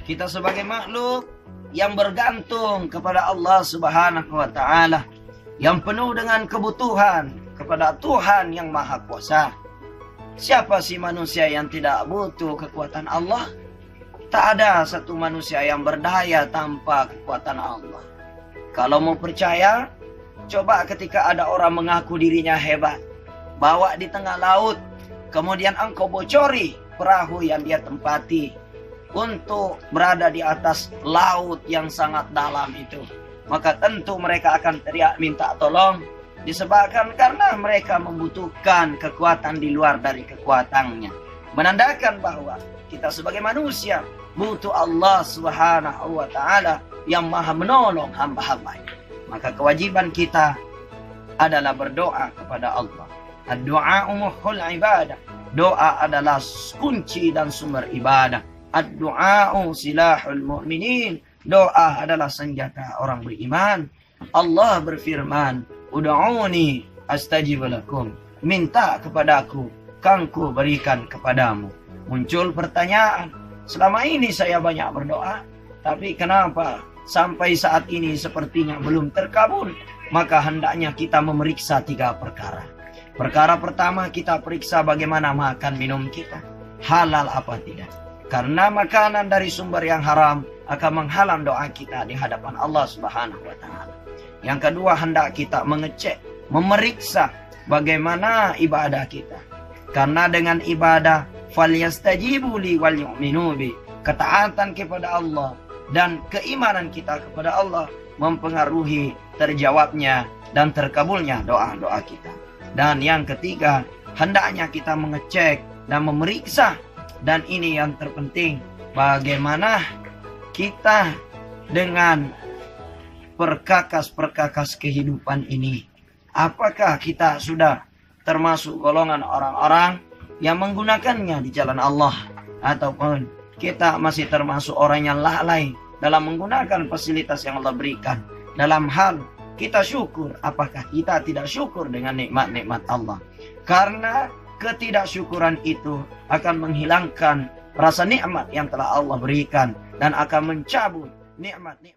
Kita sebagai makhluk yang bergantung kepada Allah Subhanahu wa Ta'ala, yang penuh dengan kebutuhan kepada Tuhan yang Maha Kuasa. Siapa sih manusia yang tidak butuh kekuatan Allah? Tak ada satu manusia yang berdaya tanpa kekuatan Allah. Kalau mau percaya, coba ketika ada orang mengaku dirinya hebat, bawa di tengah laut, kemudian engkau bocori perahu yang dia tempati untuk berada di atas laut yang sangat dalam itu, maka tentu mereka akan teriak minta tolong, disebabkan karena mereka membutuhkan kekuatan di luar dari kekuatannya. Menandakan bahwa kita sebagai manusia butuh Allah Subhanahu wa Ta'ala yang Maha menolong hamba-hambanya. Maka kewajiban kita adalah berdoa kepada Allah. Ad-du'a mukhul ibadah. Doa adalah kunci dan sumber ibadah. Ad-du'a'u silahul mu'minin. Doa adalah senjata orang beriman. Allah berfirman, ud'uni astajib lakum. Minta kepadaku, kangku berikan kepadamu. Muncul pertanyaan, selama ini saya banyak berdoa, tapi kenapa sampai saat ini sepertinya belum terkabul? Maka hendaknya kita memeriksa 3 perkara. Perkara pertama, kita periksa bagaimana makan minum kita. Halal apa tidak. Karena makanan dari sumber yang haram akan menghalang doa kita di hadapan Allah Subhanahu wa Ta'ala. Yang kedua, hendak kita mengecek, memeriksa bagaimana ibadah kita. Karena dengan ibadah, falyastajibu li wal yu'minu bi, ketaatan kepada Allah dan keimanan kita kepada Allah mempengaruhi terjawabnya dan terkabulnya doa-doa kita. Dan yang ketiga, hendaknya kita mengecek dan memeriksa, dan ini yang terpenting, bagaimana kita dengan perkakas-perkakas kehidupan ini. Apakah kita sudah termasuk golongan orang-orang yang menggunakannya di jalan Allah, ataupun kita masih termasuk orang yang lalai dalam menggunakan fasilitas yang Allah berikan. Dalam hal kita syukur, apakah kita tidak syukur dengan nikmat-nikmat Allah? Karena ketidaksyukuran itu akan menghilangkan rasa nikmat yang telah Allah berikan dan akan mencabut nikmat-nikmat